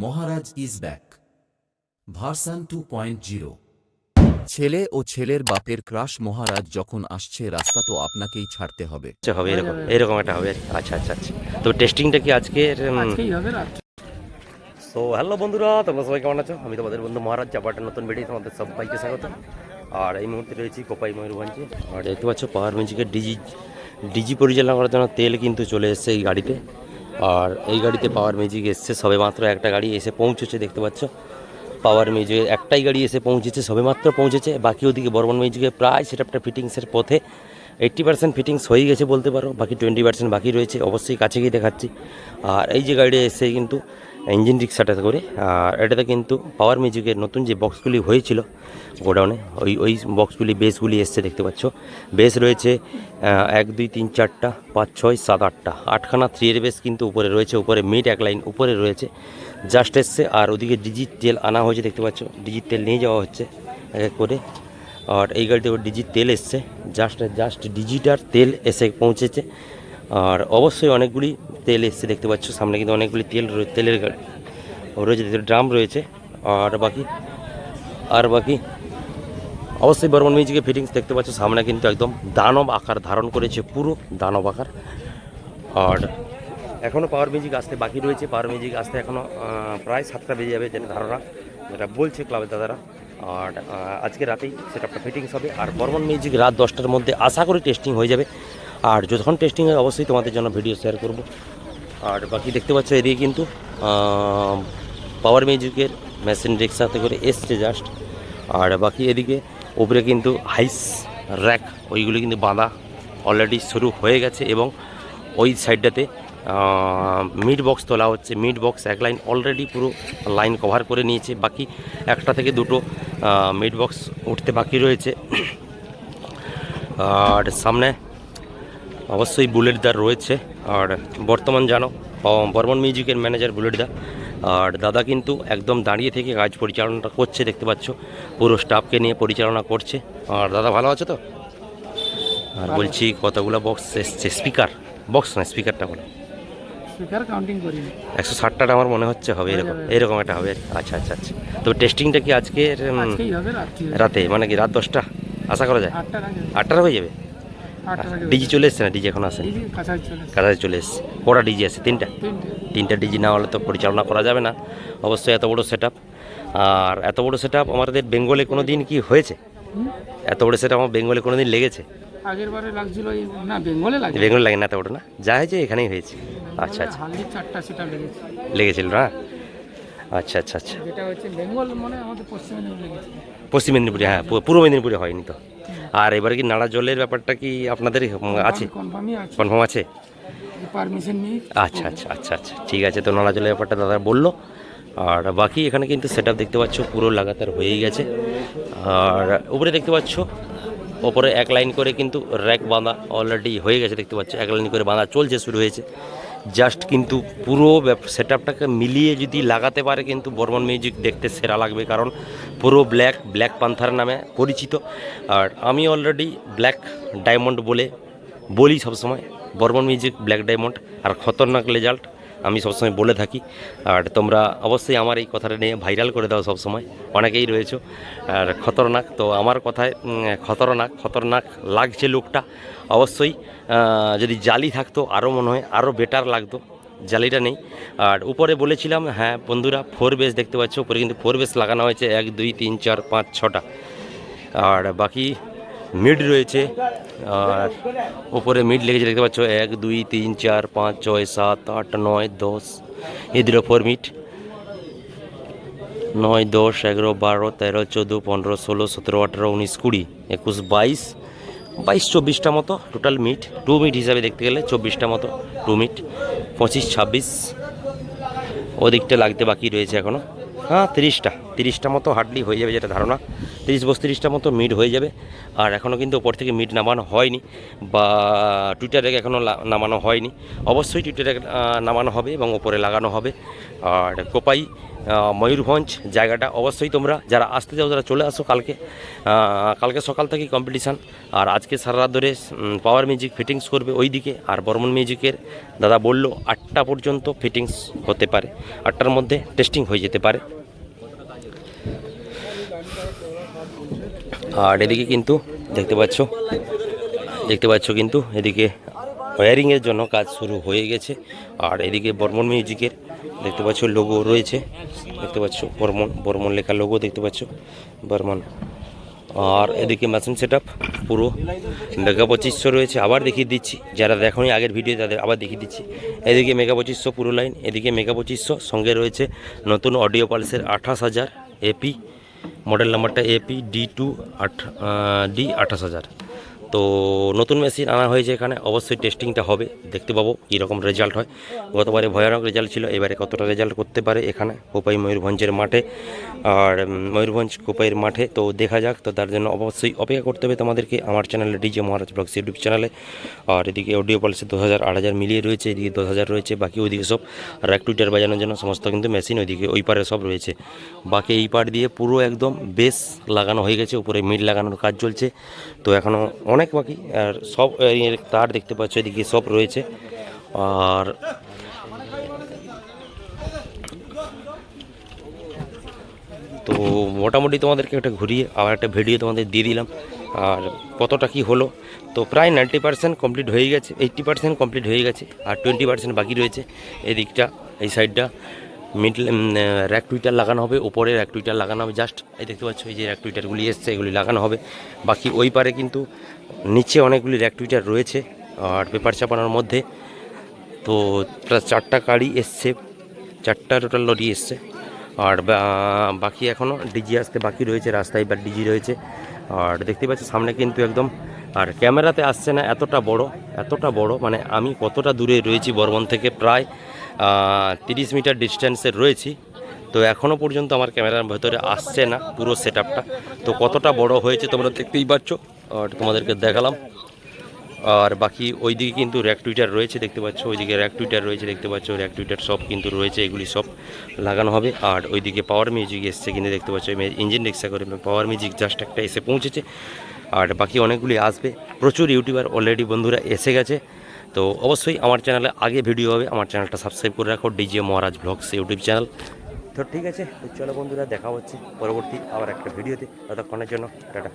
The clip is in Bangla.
Maharaj is back version 2.0। ছেলে ও ছেলের বাপের ক্রাশ মহারাজ যখন আসছে রাস্তা তো আপনাকেই ছাড়তে হবে। হবে এরকম এরকম একটা হবে। আচ্ছা আচ্ছা আচ্ছা, তো টেস্টিংটা কি আজকেই হবে? তো হ্যালো বন্ধুরা, তোমরা সবাই কেমন আছো? আমি তোমাদের বন্ধু মহারাজ চাপাটা নতুন ভিডিও তোমাদের সবাইকে স্বাগত। আর এই মুহূর্তে রয়েছি কোপাই ময়ূরভঞ্জে। আর দেখতে পাচ্ছ পাওয়ার মিউজিকের ডিজি পরিচালনা করার জন্য তেল কিন্তু চলে এসছে এই গাড়িতে। আর এই গাড়িতে পাওয়ার মিউজিক এসছে সবে মাত্র, একটা গাড়ি এসে পৌঁছেছে দেখতে পাচ্ছ। পাওয়ার মিউজিকের একটাই গাড়ি এসে পৌঁছেছে, সবে মাত্র পৌঁছেছে। বাকি ওদিকে বর্মন মিউজিকে প্রায় সেটআপটা ফিটিংসের পথে। 80% ফিটিংস হয়ে গেছে বলতে পারো, বাকি 20% বাকি রয়েছে। অবশ্যই কাছে গিয়ে দেখাচ্ছি। আর এই যে গাড়িটা এসে কিন্তু ইঞ্জিন রিক্সাটাতে করে, আর এটাতে কিন্তু পাওয়ার মিউজিকের নতুন যে বক্সগুলি হয়েছিল গোডাউনে, ওই বক্সগুলি বেসগুলি এসছে দেখতে পাচ্ছ। বেস রয়েছে 1 2 3 4টা 5 6 7 8টা 8খানা 3 এর বেস কিন্তু উপরে রয়েছে। উপরে মিড এক লাইন উপরে রয়েছে, জাস্ট এসছে। আর ওদিকে ডিজিট তেল আনা হয়েছে দেখতে পাচ্ছ, ডিজিট তেল নিয়ে যাওয়া হচ্ছে এক এক করে। আর এই গাড়িতে ডিজিট তেল এসছে, জাস্ট ডিজিটার তেল এসে পৌঁছেছে। আর অবশ্যই অনেকগুলি তেল এসছে দেখতে পাচ্ছ। সামনে কিন্তু অনেকগুলি তেলের গাড়ি রয়েছে, ড্রাম রয়েছে। আর বাকি অবশ্যই বর্মন মিউজিকের ফিটিংস দেখতে পাচ্ছ। সামনে কিন্তু একদম দানব আকার ধারণ করেছে, পুরো দানব আকার। আর এখনও পাওয়ার মিউজিক আসতে বাকি রয়েছে। পাওয়ার মিউজিক আসতে এখনও প্রায় 7টা বেজে যাবে, যেটা ধারণা, যেটা বলছে ক্লাবের দাদারা। আর আজকে রাতেই সেটআপটা ফিটিংস হবে। আর বর্মন মিউজিক রাত 10টার মধ্যে আশা করি টেস্টিং হয়ে যাবে। আর যখন টেস্টিং হয় অবশ্যই তোমাদের জন্য ভিডিও শেয়ার করব। আর বাকি দেখতে পাচ্ছ এদিকে কিন্তু পাওয়ার মিউজিকের মেশিন রিক্সাতে করে এসছে জাস্ট। আর বাকি এদিকে উপরে কিন্তু হাইস র্যাক ওইগুলি কিন্তু বাঁধা অলরেডি শুরু হয়ে গেছে। এবং ওই সাইডটাতে মিড বক্স তোলা হচ্ছে। মিড বক্স এক লাইন অলরেডি পুরো লাইন কভার করে নিয়েছে, বাকি 1টা থেকে 2টো মিড বক্স উঠতে বাকি রয়েছে। আর সামনে অবশ্যই বুলেটদার রয়েছে। আর বর্তমান জানো বর্মন মিউজিকের ম্যানেজার বুলেটদা। আর দাদা কিন্তু একদম দাঁড়িয়ে থেকে কাজ পরিচালনাটা করছে দেখতে পাচ্ছ, পুরো স্টাফকে নিয়ে পরিচালনা করছে। আর দাদা ভালো আছে তো? আর বলছি কতগুলো বক্স এসছে, স্পিকার বক্স না স্পিকারটা বলে, স্পিকার কাউন্টিং করি 160টা আমার মনে হচ্ছে হবে এরকম একটা হবে। আচ্ছা আচ্ছা আচ্ছা, তো টেস্টিংটা কি আজকে রাতে, মানে কি রাত 10টা আশা করা যায়? 8টার হয়ে যাবে। ডিজি চলে এসছে না? ডিজি এখন আসে, কাছাকাছি চলে এসছে। কটা ডিজি আছে? 3টা ডিজি না হলে তো পরিচালনা করা যাবে না। অবশ্যই এত বড় সেটআপ। আর এত বড় সেটআপ আমাদের বেঙ্গলে কোনো দিন কি হয়েছে? এত বড় সেটআপ আমার বেঙ্গলে কোনো দিন লেগেছে? আগের বারে লাগছিল না, বেঙ্গলে লাগে না এত বড় না, যা হয়েছে এখানেই হয়েছে। আচ্ছা আচ্ছা, 4টা সেটআপ লেগেছিল না? আচ্ছা আচ্ছা আচ্ছা, যেটা হচ্ছে বেঙ্গল মানে আমাদের পশ্চিম মেদিনীপুরে, হ্যাঁ পূর্ব মেদিনীপুরে হয়নি তো। আর এবারে কি নালা জলের ব্যাপারটা কি আপনাদের আছে? কনফার্ম আছে? পারমিশন নিয়ে। আচ্ছা আচ্ছা আচ্ছা আচ্ছা, ঠিক আছে। তো নালা জলের ব্যাপারটা দাদা বললো। আর বাকি এখানে কিন্তু সেটআপ দেখতে পাচ্ছ পুরো লাগাতার হয়েই গেছে। আর উপরে দেখতে পাচ্ছ ওপরে এক লাইন করে কিন্তু র্যাক বাঁধা অলরেডি হয়ে গেছে দেখতে পাচ্ছ। এক লাইন করে বাঁধা চলছে, শুরু হয়েছে জাস্ট। কিন্তু পুরো সেটআপটাকে মিলিয়ে যদি লাগাতে পারে কিন্তু বর্মন মিউজিক দেখতে সেরা লাগবে, কারণ পুরো ব্ল্যাক পান্থার নামে পরিচিত। আর আমি অলরেডি ব্ল্যাক ডায়মন্ড বলি সবসময়, বর্মন মিউজিক ব্ল্যাক ডায়মন্ড আর খতরনাক রেজাল্ট আমি সবসময় বলে থাকি। আর তোমরা অবশ্যই আমার এই কথাটা নিয়ে ভাইরাল করে দাও সবসময়, অনেকেই রয়েছো। আর খতরনাক, তো আমার কথায় খতরনাক লাগছে লুকটা। অবশ্যই যদি জালি থাকতো আরও মনে হয় আরও বেটার লাগতো, জালিটা নেই। আর উপরে বলেছিলাম, হ্যাঁ বন্ধুরা 4 বেস দেখতে পাচ্ছ, উপরে কিন্তু 4 বেস লাগানো হয়েছে, 1 2 3 4 5 6টা। আর বাকি মিড রয়েছে। আর উপরে মিড লেগেছে দেখতে পাচ্ছ, 1 2 3 4 5 6 7 8 9 10, এই দুটো 4 মিড, 9 10 11 12 13 14 15 16 17 18 19 20 21 22 24টা মতো টোটাল মিড। 2 মিড হিসাবে দেখতে গেলে 24টা মতো 2 মিড। 25 26 ওদিকটা লাগতে বাকি রয়েছে এখনও। হ্যাঁ 30টা মতো হার্ডলি হয়ে যাবে, যেটা ধারণা 30-32টা মতো মিড হয়ে যাবে। আর এখনও কিন্তু ওপর থেকে মিড নামানো হয়নি, বা টুইটারে এখনও নামানো হয়নি। অবশ্যই টুইটারে নামানো হবে এবং ওপরে লাগানো হবে। আর কোপাই ময়ূরভঞ্জ জায়গাটা অবশ্যই তোমরা যারা আসতে চাও তারা চলে আসো কালকে। কালকে সকাল থেকেই কম্পিটিশান, আর আজকে সারা রাত ধরে পাওয়ার মিউজিক ফিটিংস করবে ওই দিকে। আর বর্মন মিউজিকের দাদা বললো 8টা পর্যন্ত ফিটিংস হতে পারে, 8টার মধ্যে টেস্টিং হয়ে যেতে পারে। আর এদিকে কিন্তু দেখতে পাচ্ছ কিন্তু এদিকে ওয়্যারিংয়ের জন্য কাজ শুরু হয়ে গেছে। আর এদিকে বর্মন মিউজিকের দেখতে পাচ্ছ লোগো রয়েছে, দেখতে পাচ্ছ বর্মন লেখা লোগো দেখতে পাচ্ছ বর্মন। আর এদিকে মেশিন সেট আপ পুরো মেগা 2500 রয়েছে। আবার দেখিয়ে দিচ্ছি, যারা দেখোনি আগের ভিডিও তাদের আবার দেখিয়ে দিচ্ছি। এদিকে মেগা 2500 পুরো লাইন, এদিকে মেগা 2500 সঙ্গে রয়েছে নতুন অডিও পালসের 28000 এপি, মডেল নাম্বারটা এপি ডি 28000। তো নতুন মেশিন আনা হয়েছে এখানে, অবশ্যই টেস্টিংটা হবে, দেখতে পাবো কীরকম রেজাল্ট হয়। গতবারে ভয়ানক রেজাল্ট ছিল, এবারে কতটা রেজাল্ট করতে পারে এখানে কোপাই ময়ূরভঞ্জের মাঠে। আর ময়ূরভঞ্জ কোপাইয়ের মাঠে তো দেখা যাক। তো তার জন্য অবশ্যই অপেক্ষা করতে হবে তোমাদেরকে আমার চ্যানেলে, ডিজে মহারাজ ব্লগস ইউটিউব চ্যানেলে। আর এদিকে অডিও পালসে 2000 8000 মিলিয়ে রয়েছে, এদিকে 10000 রয়েছে। বাকি ওইদিকে সব র্যাক টুইটার বাজানোর জন্য সমস্ত কিন্তু মেশিন ওইদিকে ওই পারে সব রয়েছে। বাকি এই পার দিয়ে পুরো একদম বেস লাগানো হয়ে গেছে, উপরে মিড লাগানোর কাজ চলছে। তো এখনও অনেক বাকি, আর সব তার দেখতে পাচ্ছ এদিকে সব রয়েছে। আর তো মোটামুটি তোমাদেরকে একটা ঘুরিয়ে আবার একটা ভিডিও তোমাদের দিয়ে দিলাম। আর কতটা কি হলো, তো প্রায় 90% কমপ্লিট হয়ে গেছে, 80% কমপ্লিট হয়ে গেছে, আর 20% বাকি রয়েছে। এদিকটা এই সাইডটা মিডল র্যাক টুইটার লাগানো হবে, উপরে র্যাক টুইটার লাগানো হবে। জাস্ট এই দেখতে পাচ্ছ এই যে র্যাক টুইটারগুলি এসছে, এগুলি লাগানো হবে। বাকি ওই পারে কিন্তু নিচে অনেকগুলি র্যাক টুইটার রয়েছে আর পেপার চাপানোর মধ্যে। তো প্রায় 4টা গাড়ি এসছে, 4টা টোটাল লরি এসছে। আর বাকি এখনও ডিজি আসতে বাকি রয়েছে, রাস্তায় এবার ডিজি রয়েছে। আর দেখতে পাচ্ছি সামনে কিন্তু একদম, আর ক্যামেরাতে আসছে না, এতটা বড় মানে আমি কতটা দূরে রয়েছি বর্মন থেকে, প্রায় 30 মিটার ডিস্টেন্সে রয়েছি। তো এখনও পর্যন্ত আমার ক্যামেরার ভেতরে আসছে না পুরো সেট আপটা। তো কতটা বড় হয়েছে তোমরা দেখতেই পাচ্ছ, আর তোমাদেরকে দেখালাম। আর বাকি ওইদিকে কিন্তু র্যাক টুইটার রয়েছে, দেখতে পাচ্ছ ওইদিকে র্যাক টুইটার রয়েছে, দেখতে পাচ্ছ র্যাক টুইটার সব কিন্তু রয়েছে, এগুলি সব লাগানো হবে। আর ওইদিকে পাওয়ার মিউজিক এসছে কিন্তু দেখতে পাচ্ছ, ইঞ্জিন রিক্সা করে পাওয়ার মিউজিক জাস্ট একটা এসে পৌঁছেছে। আর বাকি অনেকগুলি আসবে, প্রচুর ইউটিউবার অলরেডি বন্ধুরা এসে গেছে। তো অবশ্যই আমার চ্যানেলে আগে ভিডিও হবে, আমার চ্যানেলটা সাবস্ক্রাইব করে রাখো, ডিজে মহারাজ ব্লগস ইউটিউব চ্যানেল। তো ঠিক আছে, তো চলো বন্ধুরা দেখা হচ্ছে পরবর্তী আবার একটা ভিডিওতে, ততক্ষণের জন্য টাটা।